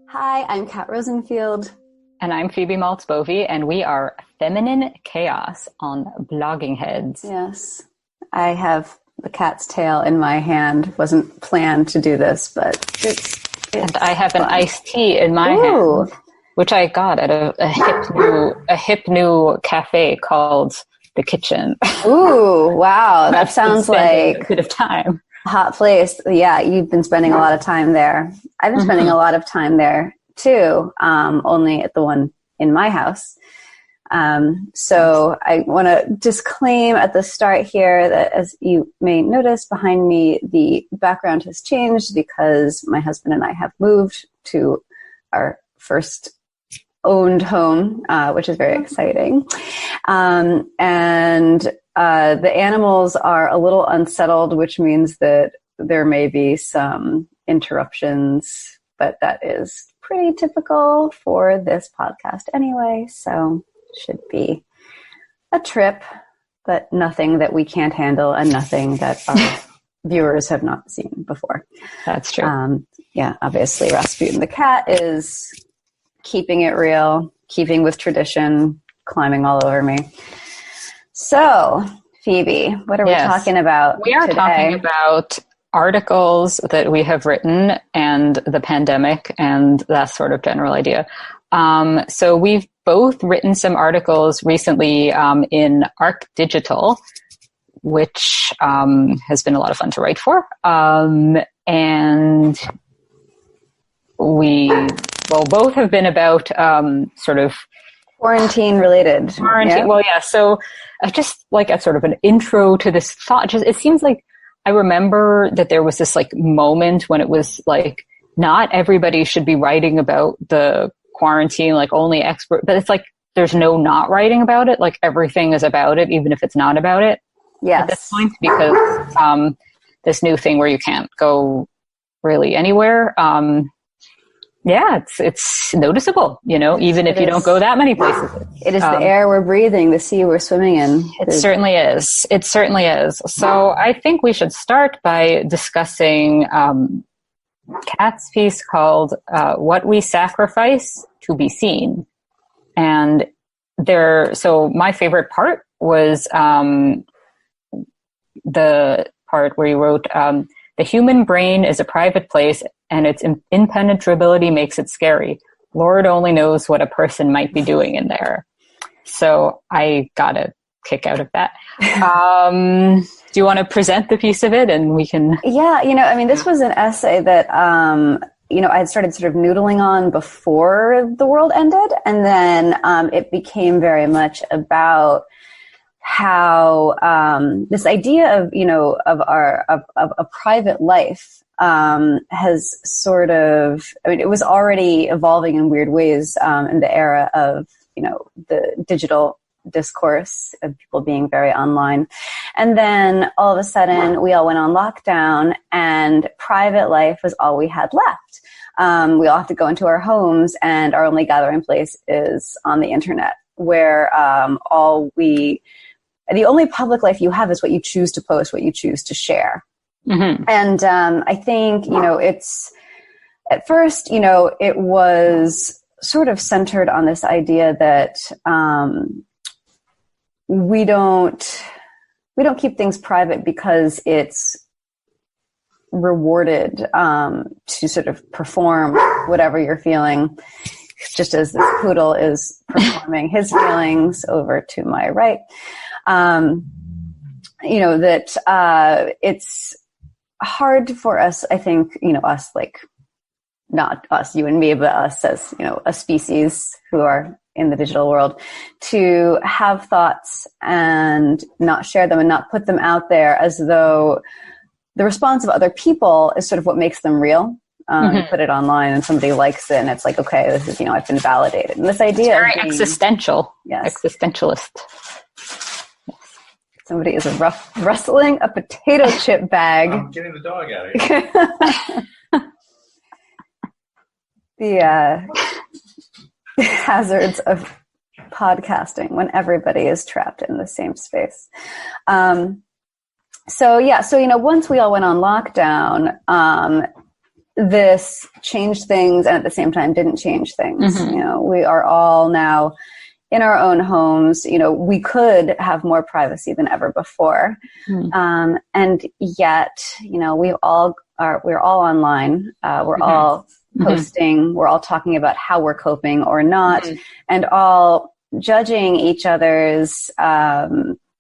Hi, I'm Kat Rosenfield. And I'm Phoebe Maltz Bovy, and we are Feminine Chaos on Blogging Heads. Yes, I have the cat's tail in my hand. Wasn't planned to do this, but it's and I have fun. An iced tea in my hand, which I got at a hip new cafe called The Kitchen. Ooh, wow. That sounds like a bit of time. Hot place. Yeah, you've been spending a lot of time there. I've been spending a lot of time there too, only at the one in my house. So I want to disclaim at the start here that, as you may notice behind me, the background has changed because my husband and I have moved to our first owned home, which is very exciting. And the animals are a little unsettled, which means that there may be some interruptions, but that is pretty typical for this podcast anyway. So should be a trip, but nothing that we can't handle and nothing that our viewers have not seen before. That's true. Yeah, obviously Rasputin the cat is keeping it real, keeping with tradition, climbing all over me. So, Phoebe, what are we talking about today? We are talking about articles that we have written and the pandemic and that sort of general idea. So we've both written some articles recently in Arc Digital, which has been a lot of fun to write for. And we, both have been about sort of quarantine related. Yeah. Well, yeah. So just like a sort of an intro to this thought, it seems like I remember that there was this like moment when it was like, not everybody should be writing about the quarantine, like only expert, but it's like, there's no not writing about it. Like everything is about it, even if it's not about it. Yes. At this point, because this new thing where you can't go really anywhere. It's noticeable, even if you don't go that many places. It is the air we're breathing, the sea we're swimming in. It certainly is. It certainly is. So I think we should start by discussing Kat's piece called What We Sacrifice to Be Seen. And so my favorite part was the part where you wrote, the human brain is a private place and its impenetrability makes it scary. Lord only knows what a person might be doing in there. So I got a kick out of that. Do you want to present the piece of it and we can... Yeah, this was an essay that, I had started sort of noodling on before the world ended. And then it became very much about how this idea of a private life has sort of, it was already evolving in weird ways in the era of the digital discourse of people being very online. And then all of a sudden we all went on lockdown and private life was all we had left. We all have to go into our homes and our only gathering place is on the internet, where the only public life you have is what you choose to post, what you choose to share. Mm-hmm. And I think, it's at first, it was sort of centered on this idea that we don't keep things private because it's rewarded to sort of perform whatever you're feeling, just as this poodle is performing his feelings over to my right. That it's hard for us, I think, us, like, not us, you and me, but us as, a species who are in the digital world, to have thoughts and not share them and not put them out there as though the response of other people is sort of what makes them real. You put it online and somebody likes it and it's like, okay, this is, I've been validated. And this idea it's very existential. Yes. Existentialist. Somebody is rustling a potato chip bag. I'm getting the dog out of The here. hazards of podcasting when everybody is trapped in the same space. So once we all went on lockdown, this changed things and at the same time didn't change things. Mm-hmm. You know, we are all now in our own homes. You know, we could have more privacy than ever before. Mm-hmm. And yet, you know, we're all online. We're all posting. We're all talking about how we're coping or not, and all judging each other's,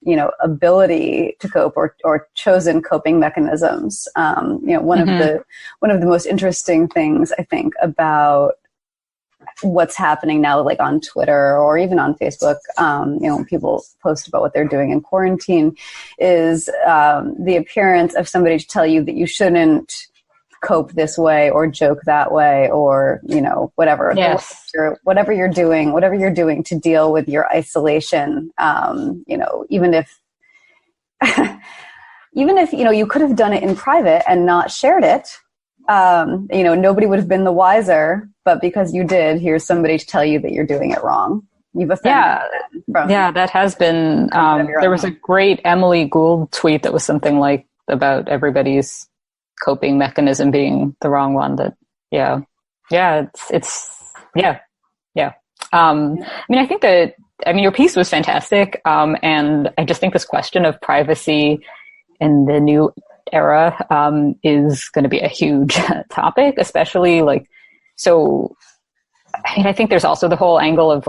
you know, ability to cope or chosen coping mechanisms. You know, one of the most interesting things I think about what's happening now, like on Twitter or even on Facebook, you know, when people post about what they're doing in quarantine, is the appearance of somebody to tell you that you shouldn't cope this way or joke that way, or, you know, whatever. Yes. Whatever you're doing to deal with your isolation. You know, even if you know, you could have done it in private and not shared it. You know, nobody would have been the wiser, but because you did, here's somebody to tell you that you're doing it wrong. You've offended them. Yeah, that has been, there was a great Emily Gould tweet that was something like about everybody's coping mechanism being the wrong one. That, yeah. I mean, I think that, your piece was fantastic. And I just think this question of privacy in the new era, is going to be a huge topic, especially I think there's also the whole angle of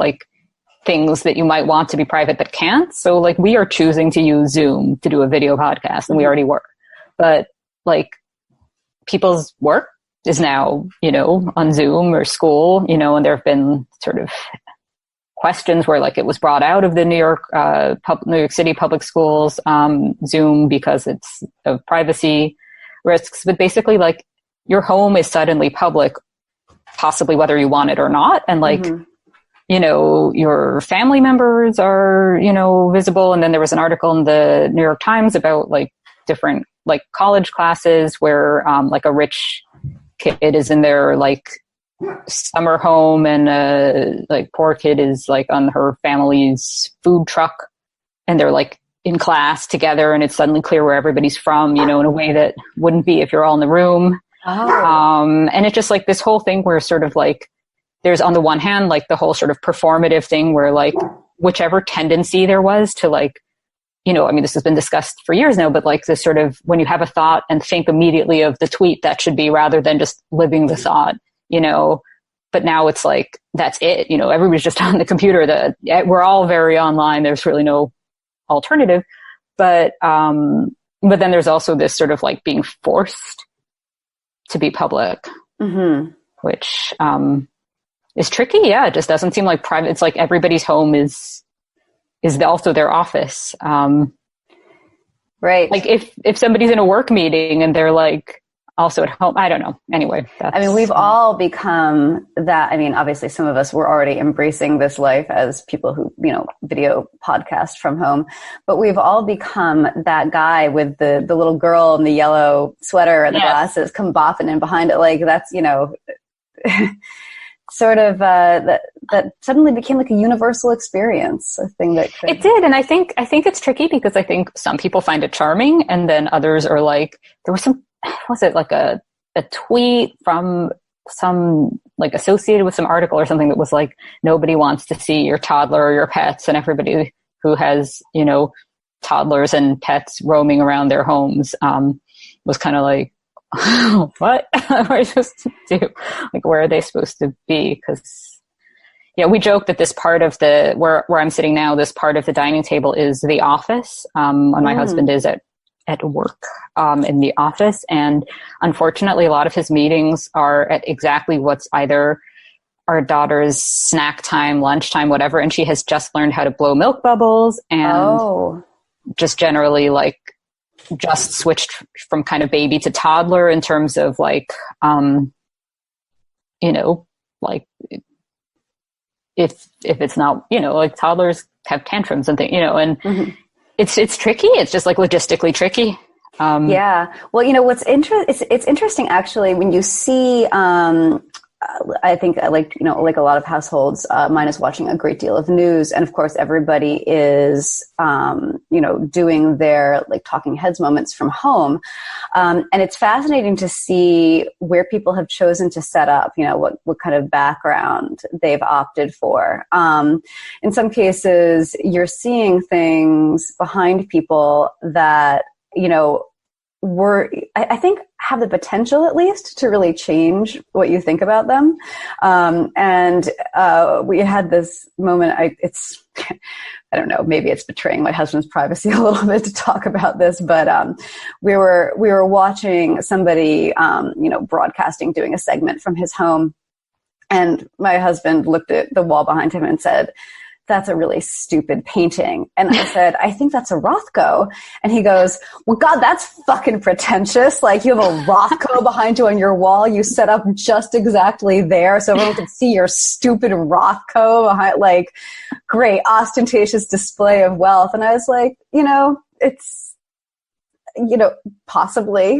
things that you might want to be private but can't. So we are choosing to use Zoom to do a video podcast, and we already were. But people's work is now, on Zoom or school, and there have been sort of questions where it was brought out of the New York City public schools, Zoom, because it's of privacy risks. But basically your home is suddenly public, possibly whether you want it or not. And your family members are, visible. And then there was an article in the New York Times about different college classes where a rich kid is in their summer home, and poor kid is on her family's food truck, and they're in class together, and it's suddenly clear where everybody's from, in a way that wouldn't be if you're all in the room. And it's just this whole thing where sort of there's on the one hand the whole sort of performative thing where whichever tendency there was to this has been discussed for years now, but this sort of, when you have a thought and think immediately of the tweet that should be, rather than just living the thought, but now it's that's it, everybody's just on the computer, we're all very online. There's really no alternative. But then there's also this sort of being forced to be public, which, is tricky. Yeah. It just doesn't seem like private. It's everybody's home is also their office. Right. If somebody's in a work meeting and they're also at home, I don't know. Anyway. We've all become that. Obviously some of us were already embracing this life as people who, video podcast from home, but we've all become that guy with the little girl in the yellow sweater and the glasses come bopping in behind it. That's, sort of, that suddenly became a universal experience, a thing that it did. And I think it's tricky because I think some people find it charming, and then others are there was some, was it a tweet from some associated with some article or something that was nobody wants to see your toddler or your pets, and everybody who has, toddlers and pets roaming around their homes, was kind of what are you supposed to do? Where are they supposed to be? Because we joke that this part of where I'm sitting now, this part of the dining table is the office, when my husband is at work, in the office. And unfortunately, a lot of his meetings are at exactly what's either our daughter's snack time, lunchtime, whatever. And she has just learned how to blow milk bubbles, and just generally just switched from kind of baby to toddler in terms of if it's not, toddlers have tantrums and things, and it's tricky. It's just logistically tricky. Yeah. Well, what's it's interesting actually when you see, I think like a lot of households, mine is watching a great deal of news. And of course, everybody is, doing their like talking heads moments from home. And it's fascinating to see where people have chosen to set up, what kind of background they've opted for. In some cases, you're seeing things behind people that, I think have the potential at least to really change what you think about them. And we had this moment, I don't know, maybe it's betraying my husband's privacy a little bit to talk about this, but we were watching somebody, broadcasting, doing a segment from his home. And my husband looked at the wall behind him and said, "That's a really stupid painting." And I said, "I think that's a Rothko." And he goes, "Well, God, that's fucking pretentious. Like, you have a Rothko behind you on your wall. You set up just exactly there so everyone can see your stupid Rothko behind, like, great, ostentatious display of wealth." And I was like, it's, possibly,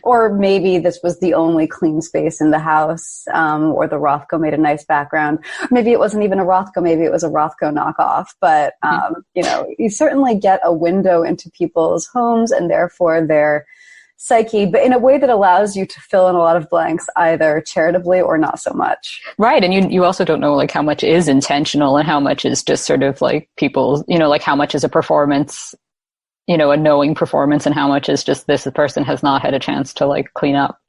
or maybe this was the only clean space in the house, or the Rothko made a nice background. Maybe it wasn't even a Rothko, maybe it was a Rothko knockoff, but, you certainly get a window into people's homes and therefore their psyche, but in a way that allows you to fill in a lot of blanks, either charitably or not so much. Right. And you also don't know like how much is intentional and how much is just sort of like people, like how much is a performance, a knowing performance, and how much is just this person has not had a chance to like clean up.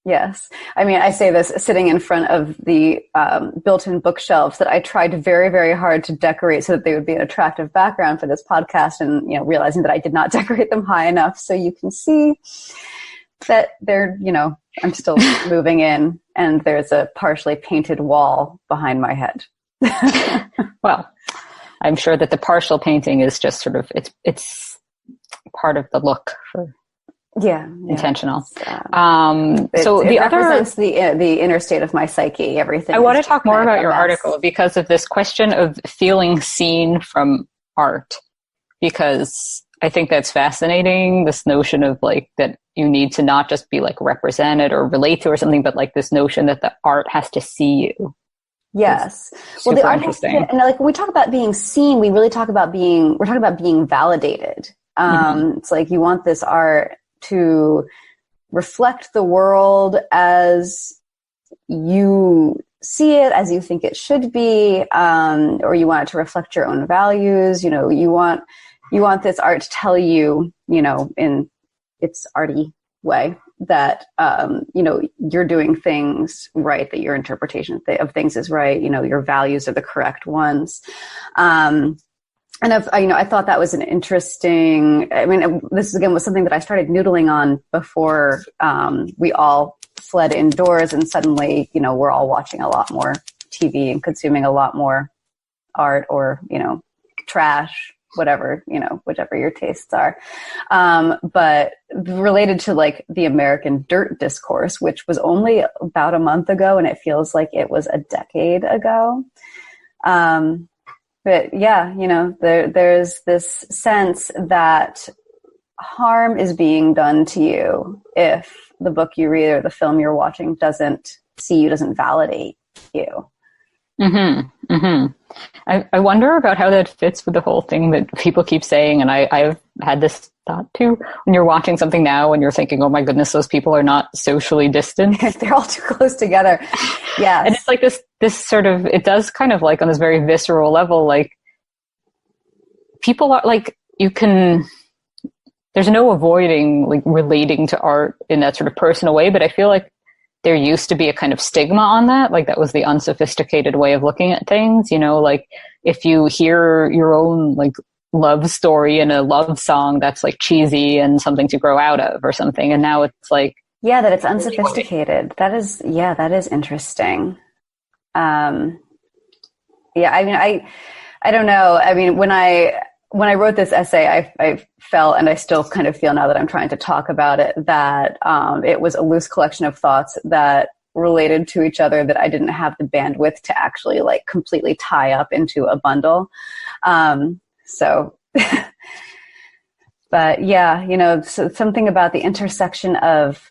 Yes. I mean, I say this sitting in front of the built-in bookshelves that I tried very, very hard to decorate so that they would be an attractive background for this podcast, and, realizing that I did not decorate them high enough. So you can see that they're, I'm still moving in, and there's a partially painted wall behind my head. Well, I'm sure that the partial painting is just sort of, it's part of the look for intentional. So it the represents the inner state of my psyche. Everything. I want to talk more about your article because of this question of feeling seen from art, because I think that's fascinating. This notion of like that you need to not just be like represented or relate to or something, but like this notion that the art has to see you. Yes. Well, the art has to, and like when we talk about being seen, we really talk about we're talking about being validated. It's like you want this art to reflect the world as you see it, as you think it should be, or you want it to reflect your own values. You want this art to tell you, in its arty way that, you're doing things right, that your interpretation of things is right, your values are the correct ones. And I thought that was an interesting, this again was something that I started noodling on before, we all fled indoors, and suddenly, we're all watching a lot more TV and consuming a lot more art or, trash, whatever, whichever your tastes are. But related to like the American dirt discourse, which was only about a month ago, and it feels like it was a decade ago. But yeah, there's this sense that harm is being done to you if the book you read or the film you're watching doesn't see you, doesn't validate you. Mm-hmm. Mm-hmm. I wonder about how that fits with the whole thing that people keep saying, and I've had this thought too, when you're watching something now and you're thinking, oh my goodness, those people are not socially distant. They're all too close together. Yeah. And it's like this sort of, it does kind of like on this very visceral level, like people are like, there's no avoiding like relating to art in that sort of personal way, but I feel like there used to be a kind of stigma on that. Like that was the unsophisticated way of looking at things, like if you hear your own like love story in a love song, that's like cheesy and something to grow out of or something. And now it's like, yeah, that it's unsophisticated. That is interesting. I don't know. When I wrote this essay, I felt, and I still kind of feel now that I'm trying to talk about it, that it was a loose collection of thoughts that related to each other that I didn't have the bandwidth to actually like completely tie up into a bundle. But yeah, so something about the intersection of,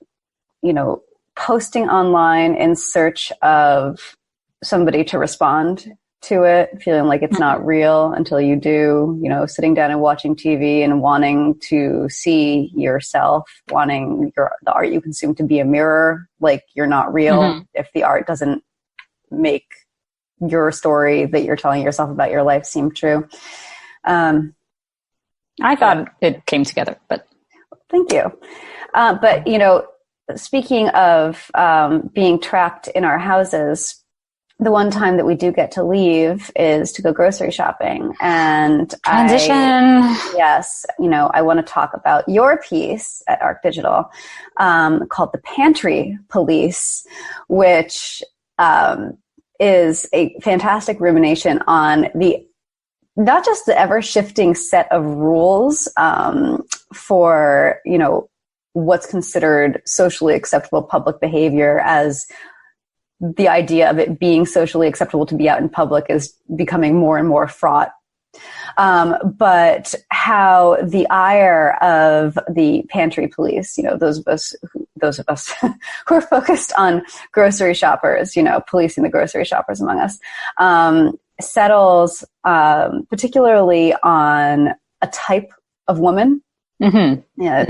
posting online in search of somebody to respond to it, feeling like it's not real until you do, sitting down and watching TV and wanting to see yourself, wanting the art you consume to be a mirror, like you're not real if the art doesn't make your story that you're telling yourself about your life seem true. I thought it came together, but thank you. But speaking of being trapped in our houses, the one time that we do get to leave is to go grocery shopping. And transition. I want to talk about your piece at Arc Digital called The Pantry Police, which is a fantastic rumination on not just the ever-shifting set of rules for, what's considered socially acceptable public behavior, as the idea of it being socially acceptable to be out in public is becoming more and more fraught. But how the ire of the pantry police, those of us who are focused on grocery shoppers, policing the grocery shoppers among us, settles particularly on a type of woman. Mm-hmm. Yeah,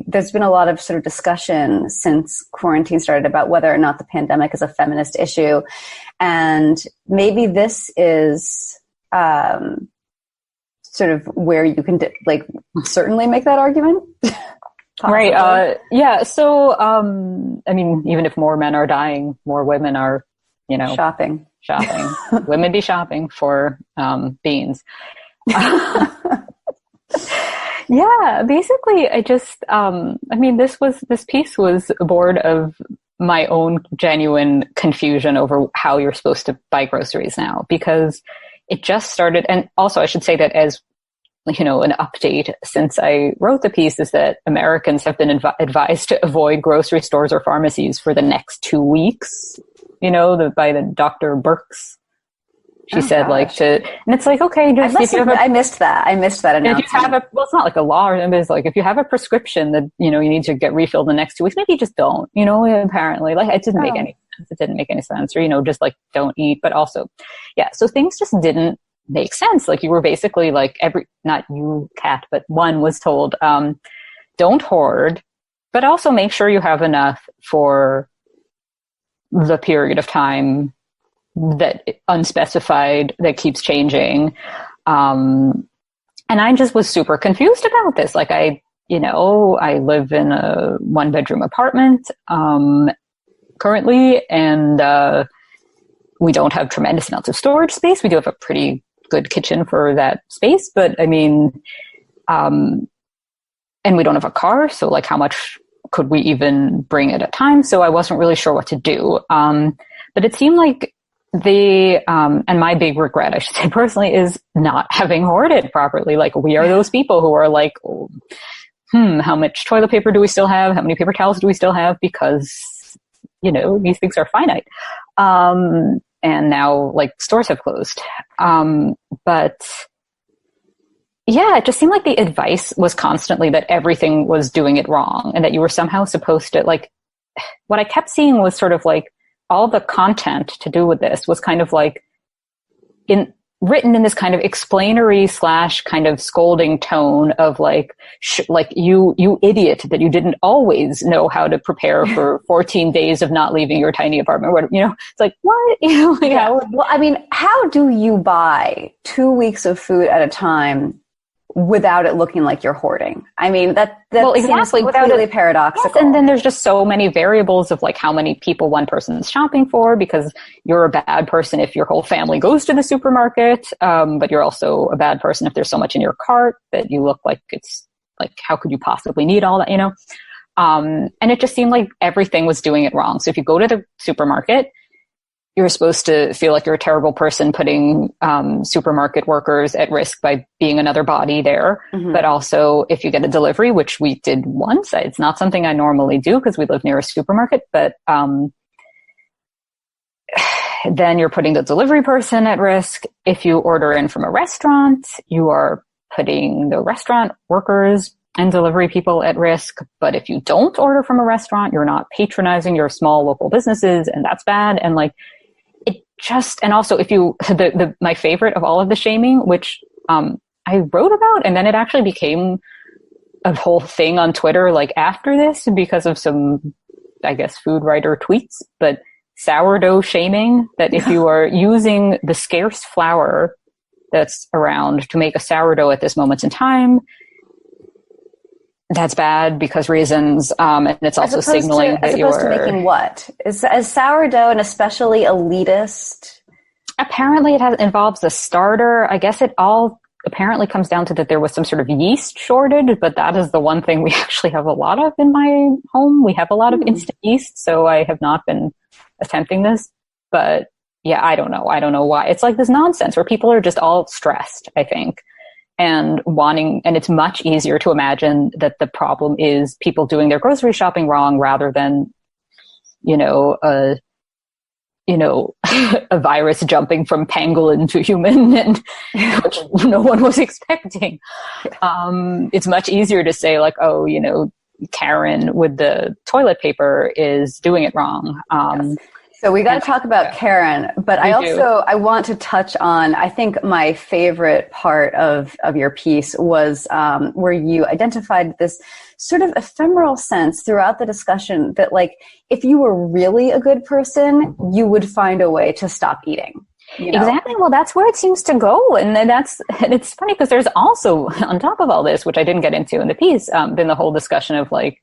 there's been a lot of sort of discussion since quarantine started about whether or not the pandemic is a feminist issue. And maybe this is sort of where you can certainly make that argument. Right. So, even if more men are dying, more women are, shopping. Women be shopping for beans. Yeah, basically, I just, this piece was born of my own genuine confusion over how you're supposed to buy groceries now, because it just started. And also I should say that as, an update since I wrote the piece is that Americans have been advised to avoid grocery stores or pharmacies for the next 2 weeks, by the Dr. Birx. She said, and it's like, okay, just I missed that announcement. If you have it's not like a law, it's like, if you have a prescription that, you need to get refilled the next 2 weeks, maybe you just don't, apparently, it didn't make any sense. It didn't make any sense, or, just don't eat, but also, so things just didn't make sense. You were basically not you, Kat, but one was told, don't hoard, but also make sure you have enough for the period of time that unspecified that keeps changing. And I just was super confused about this. I live in a 1-bedroom apartment, currently, and, we don't have tremendous amounts of storage space. We do have a pretty good kitchen for that space, but and we don't have a car. So how much could we even bring at a time? So I wasn't really sure what to do. But it seemed like and my big regret, I should say personally, is not having hoarded properly. We are those people who are how much toilet paper do we still have? How many paper towels do we still have? Because, these things are finite. And now stores have closed. But yeah, it just seemed like the advice was constantly that everything was doing it wrong and that you were somehow supposed to what I kept seeing was sort of all the content to do with this was kind of written in this kind of explanatory / kind of scolding tone of you idiot, that you didn't always know how to prepare for 14 days of not leaving your tiny apartment. It's what? Well, how do you buy 2 weeks of food at a time without it looking like you're hoarding? That seems completely paradoxical. Yes, and then there's just so many variables of how many people one person's shopping for, because you're a bad person if your whole family goes to the supermarket, but you're also a bad person if there's so much in your cart that you look like it's how could you possibly need all that, and it just seemed like everything was doing it wrong. So if you go to the supermarket, you're supposed to feel like you're a terrible person putting supermarket workers at risk by being another body there. Mm-hmm. But also, if you get a delivery, which we did once, it's not something I normally do because we live near a supermarket, but then you're putting the delivery person at risk. If you order in from a restaurant, you are putting the restaurant workers and delivery people at risk. But if you don't order from a restaurant, you're not patronizing your small local businesses, and that's bad. And like, it just, and also if you, my favorite of all of the shaming, which, I wrote about, and then it actually became a whole thing on Twitter, like after this, because of some, I guess, food writer tweets, but sourdough shaming, that if you are using the scarce flour that's around to make a sourdough at this moment in time, that's bad because reasons, and it's also signaling that you're... As opposed to making what? Is sourdough an especially elitist? Apparently it involves a starter. I guess it all apparently comes down to that there was some sort of yeast shortage, but that is the one thing we actually have a lot of in my home. We have a lot of instant yeast, so I have not been attempting this. But yeah, I don't know. I don't know why. It's like this nonsense where people are just all stressed, I think, and it's much easier to imagine that the problem is people doing their grocery shopping wrong rather than, a virus jumping from pangolin to human, and which no one was expecting. It's much easier to say like, oh, Karen with the toilet paper is doing it wrong. Yes. So we got to talk about Karen, but I want to touch on, I think my favorite part of your piece was where you identified this sort of ephemeral sense throughout the discussion that, like, if you were really a good person, you would find a way to stop eating. Exactly. Well, that's where it seems to go. And it's funny because there's also, on top of all this, which I didn't get into in the piece, been the whole discussion of like,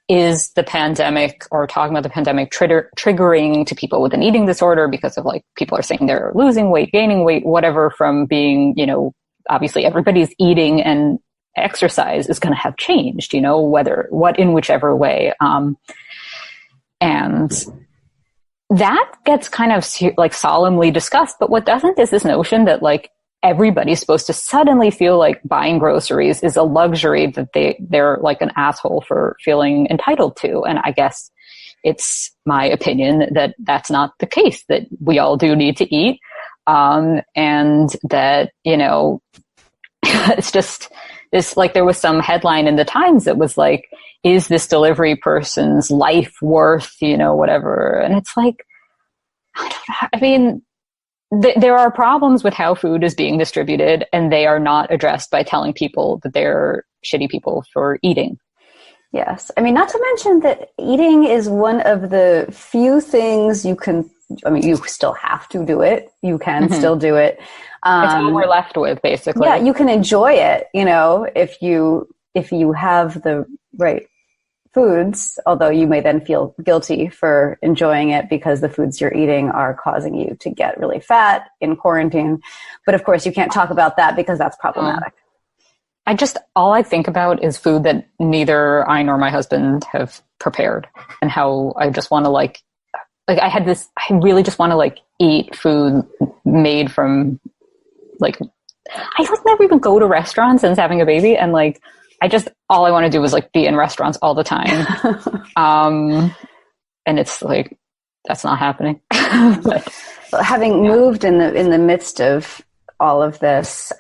is the pandemic, or talking about the pandemic, triggering to people with an eating disorder because of like, people are saying they're losing weight, gaining weight, whatever, from being, obviously everybody's eating and exercise is going to have changed, in whichever way. And that gets kind of like solemnly discussed, but what doesn't is this notion that like everybody's supposed to suddenly feel like buying groceries is a luxury that they're like an asshole for feeling entitled to. And I guess it's my opinion that that's not the case, that we all do need to eat. And that, it's just this, like, there was some headline in the Times that was like, is this delivery person's life worth, whatever. And it's like, there are problems with how food is being distributed, and they are not addressed by telling people that they're shitty people for eating. Yes. Not to mention that eating is one of the few things you still have to do it. You can still do it. It's all we're left with, basically. Yeah, you can enjoy it, if you have the right foods, although you may then feel guilty for enjoying it because the foods you're eating are causing you to get really fat in quarantine. But of course, you can't talk about that because that's problematic. All I think about is food that neither I nor my husband have prepared, and how I just want to I really just want to eat food made from I never even go to restaurants since having a baby, and all I want to do is be in restaurants all the time. And it's that's not happening. But having moved in the midst of all of this,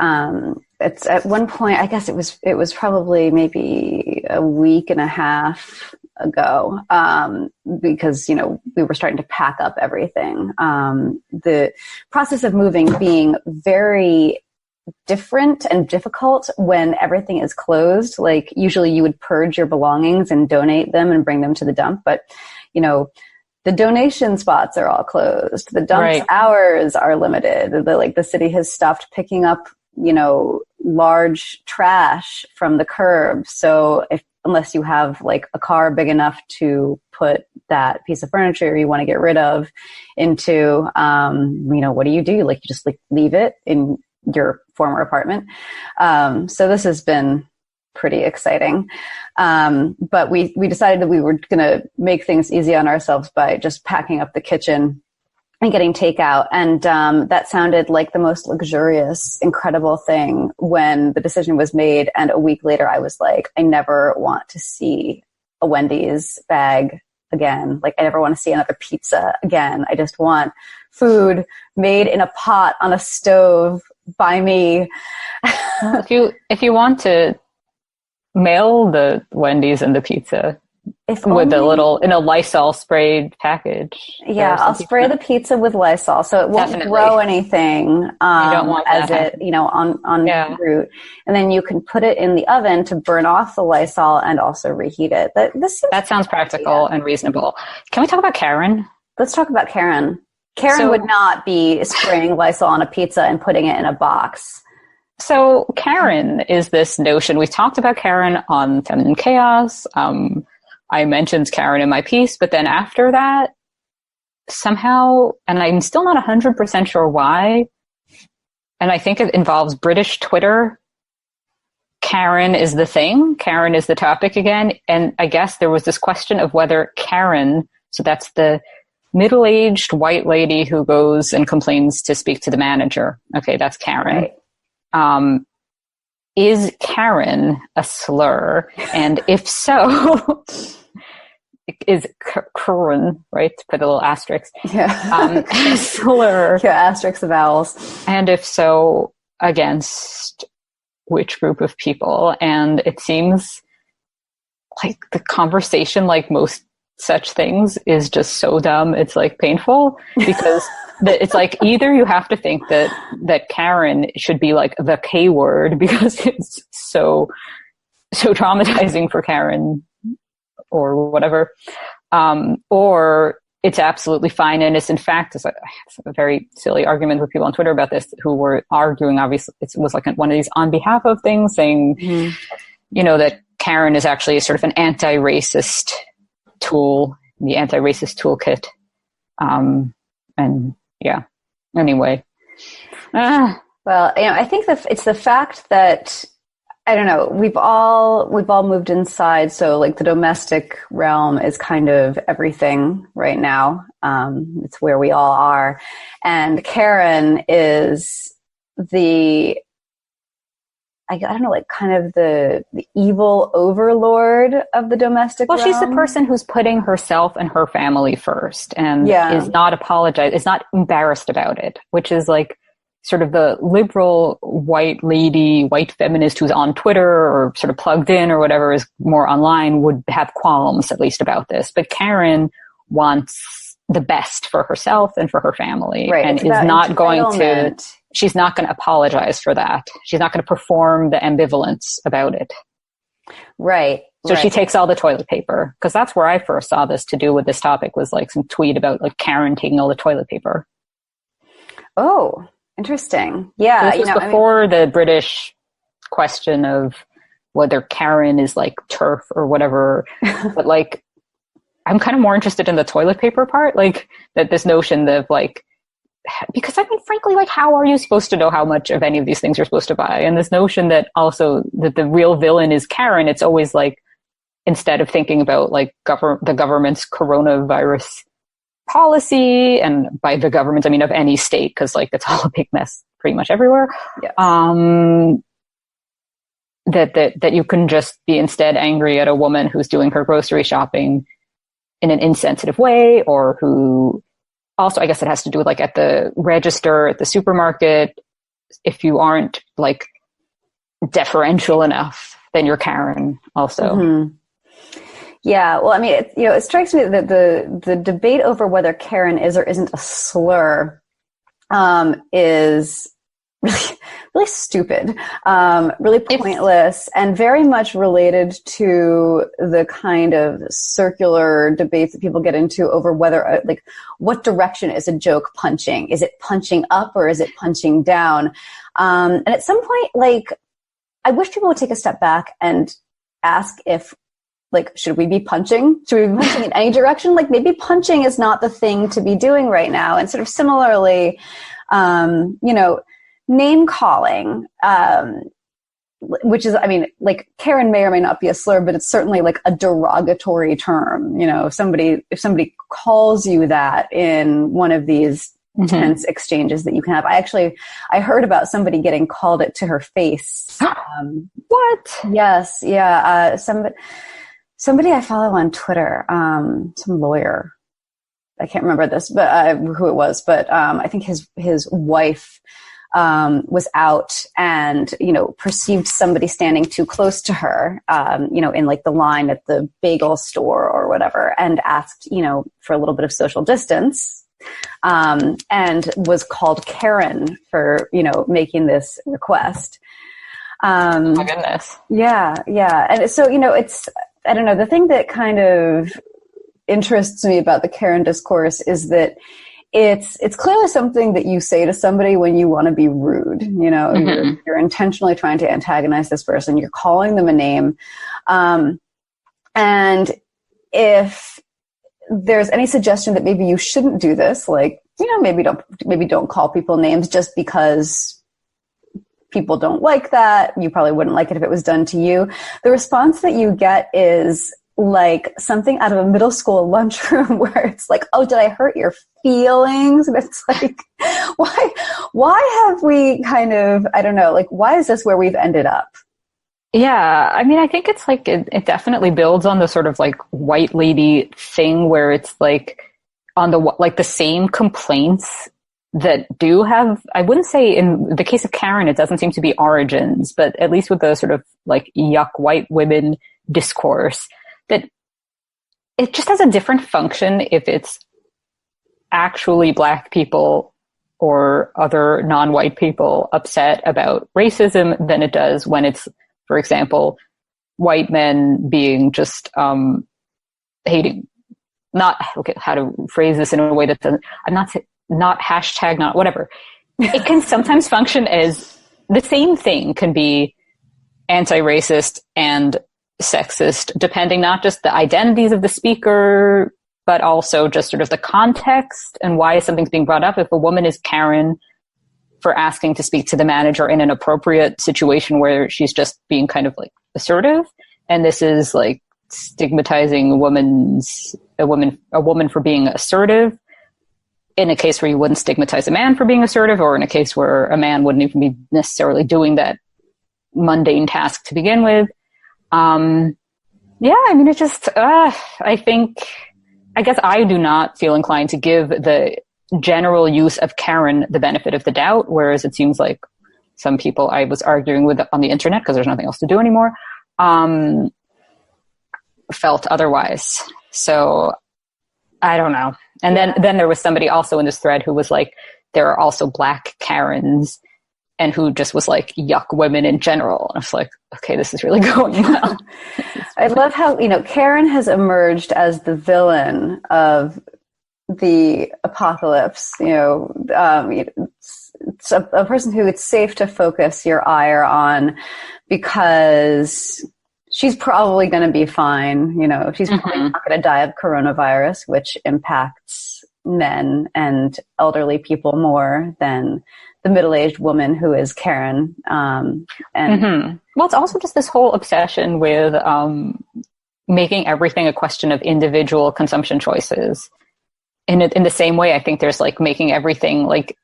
it's at one point, I guess it was probably maybe a week and a half ago, because, we were starting to pack up everything. The process of moving being very different and difficult when everything is closed. Usually you would purge your belongings and donate them and bring them to the dump. But, the donation spots are all closed. The dump hours are limited. The city has stopped picking up, large trash from the curb. So unless you have a car big enough to put that piece of furniture you want to get rid of into, what do? You just leave it in your former apartment. So this has been pretty exciting. But we decided that we were going to make things easy on ourselves by just packing up the kitchen and getting takeout. And that sounded like the most luxurious, incredible thing when the decision was made. And a week later, I was like, I never want to see a Wendy's bag again. I never want to see another pizza again. I just want food made in a pot on a stove by me. If you want to mail the Wendy's and the pizza If with only, a little, in a Lysol sprayed package. yeah, I'll spray the pizza with Lysol so it won't Definitely. grow anything don't want as that it, on Yeah. route. And then you can put it in the oven to burn off the Lysol and also reheat it. That sounds practical and reasonable. Can we talk about Karen? Let's talk about Karen. Karen would not be spraying Lysol on a pizza and putting it in a box. So Karen is this notion. We've talked about Karen on Feminine Chaos. I mentioned Karen in my piece, but then after that, somehow, and I'm still not 100% sure why, and I think it involves British Twitter, Karen is the thing. Karen is the topic again. And I guess there was this question of whether Karen, so that's the middle-aged white lady who goes and complains to speak to the manager. Okay, that's Karen. Right. Is Karen a slur? And if so, is Karen, right? Put a little asterisk. Yeah. A slur. Yeah, asterisk the vowels. And if so, against which group of people? And it seems like the conversation, like most such things, is just so dumb. It's like painful because it's like either you have to think that Karen should be like the K word because it's so traumatizing for Karen or whatever, or it's absolutely fine. And it's in fact, it's a very silly argument with people on Twitter about this who were arguing, obviously it was like one of these on behalf of things saying, that Karen is actually sort of an anti-racist tool, the anti-racist toolkit. And yeah, anyway. Well, I think it's the fact that, I don't know, we've all moved inside. So like the domestic realm is kind of everything right now. It's where we all are. And Karen is I don't know, like kind of the evil overlord of the domestic realm. She's the person who's putting herself and her family first and is not is not embarrassed about it, which is like sort of the liberal white lady, white feminist who's on Twitter or sort of plugged in or whatever is more online would have qualms at least about this. But Karen wants the best for herself and for her family, right, and is not going to, she's not going to apologize for that. She's not going to perform the ambivalence about it. Right. So she takes all the toilet paper, because that's where I first saw this to do with this topic, was like some tweet about like Karen taking all the toilet paper. Oh, interesting. Yeah. So this was before the British question of whether Karen is like turf or whatever. But like, I'm kind of more interested in the toilet paper part, like that this notion of like, because I mean, frankly, like, how are you supposed to know how much of any of these things you're supposed to buy? And this notion that also that the real villain is Karen, it's always like, instead of thinking about like the government's coronavirus policy, and by the government, I mean of any state, because like it's all a big mess pretty much everywhere. Yes. That you can just be instead angry at a woman who's doing her grocery shopping in an insensitive way, or who also, I guess it has to do with like at the register at the supermarket, if you aren't like deferential enough, then you're Karen also. Mm-hmm. Yeah, well, I mean, it strikes me that the debate over whether Karen is or isn't a slur is really, really stupid, really pointless, and very much related to the kind of circular debates that people get into over whether, like, what direction is a joke punching? Is it punching up or is it punching down? And at some point, like, I wish people would take a step back and ask if, like, should we be punching? Should we be punching in any direction? Like, maybe punching is not the thing to be doing right now. And sort of similarly, name calling, which is, I mean, like, Karen may or may not be a slur, but it's certainly like a derogatory term. You know, if somebody calls you that in one of these tense exchanges that you can have. I heard about somebody getting called it to her face. What? Yes. Yeah. Somebody I follow on Twitter, some lawyer, I can't remember this, but who it was, but I think his wife was out and, perceived somebody standing too close to her, in like the line at the bagel store or whatever, and asked, for a little bit of social distance, and was called Karen for, making this request. Oh my goodness. Yeah. And so, I don't know, the thing that kind of interests me about the Karen discourse is that it's clearly something that you say to somebody when you want to be rude. You're intentionally trying to antagonize this person. You're calling them a name. And if there's any suggestion that maybe you shouldn't do this, like, maybe don't call people names just because people don't like that. You probably wouldn't like it if it was done to you. The response that you get is like something out of a middle school lunchroom where it's like, oh, did I hurt your feelings? And it's like, why have we kind of, I don't know, like, why is this where we've ended up? Yeah. I mean, I think it's like, it definitely builds on the sort of like white lady thing where it's like on the same complaints that do have, I wouldn't say in the case of Karen, it doesn't seem to be origins, but at least with the sort of like yuck white women discourse, that it just has a different function if it's actually Black people or other non-white people upset about racism than it does when it's, for example, white men being just hating, not, okay, how to phrase this in a way that doesn't, not hashtag, not whatever. It can sometimes function as the same thing can be anti-racist and sexist, depending not just the identities of the speaker, but also just sort of the context and why something's being brought up. If a woman is Karen for asking to speak to the manager in an appropriate situation where she's just being kind of like assertive, and this is like stigmatizing a woman for being assertive, in a case where you wouldn't stigmatize a man for being assertive, or in a case where a man wouldn't even be necessarily doing that mundane task to begin with. Yeah, I mean, it just, I guess I do not feel inclined to give the general use of Karen the benefit of the doubt, whereas it seems like some people I was arguing with on the internet, because there's nothing else to do anymore, felt otherwise. So I don't know. And then there was somebody also in this thread who was like, there are also Black Karens, and who just was like, yuck women in general. And I was like, okay, this is really going well. I love how, Karen has emerged as the villain of the apocalypse. It's a person who it's safe to focus your ire on because she's probably going to be fine. She's probably not going to die of coronavirus, which impacts men and elderly people more than the middle-aged woman who is Karen. Well, it's also just this whole obsession with making everything a question of individual consumption choices. In the same way, I think there's like making everything like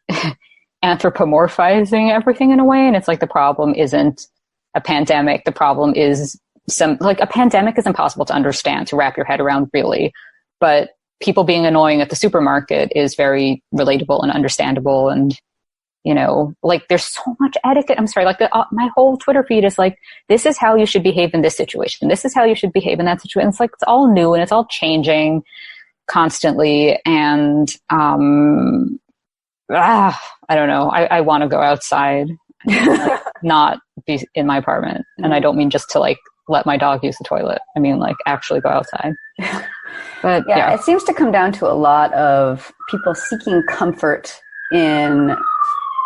anthropomorphizing everything in a way. And it's like the problem isn't a pandemic. The problem is a pandemic is impossible to understand, to wrap your head around really. But people being annoying at the supermarket is very relatable and understandable. And like there's so much etiquette. I'm sorry, like my whole Twitter feed is like, this is how you should behave in this situation. This is how you should behave in that situation. It's like, it's all new and it's all changing constantly. And, I don't know. I want to go outside and like, not be in my apartment. And I don't mean just to like, let my dog use the toilet. I mean like actually go outside. But yeah, it seems to come down to a lot of people seeking comfort in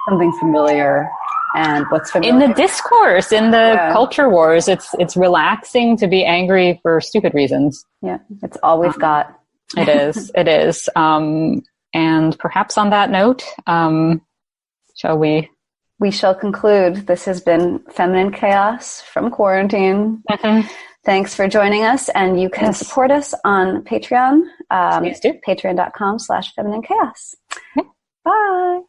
something familiar and what's familiar. In the discourse, in the culture wars, it's relaxing to be angry for stupid reasons. Yeah, it's all we've got. It is. It is. And perhaps on that note, shall we? We shall conclude. This has been Feminine Chaos from Quarantine. Thanks for joining us, and you can support us on Patreon. Please do. Patreon.com/femininechaos. Bye.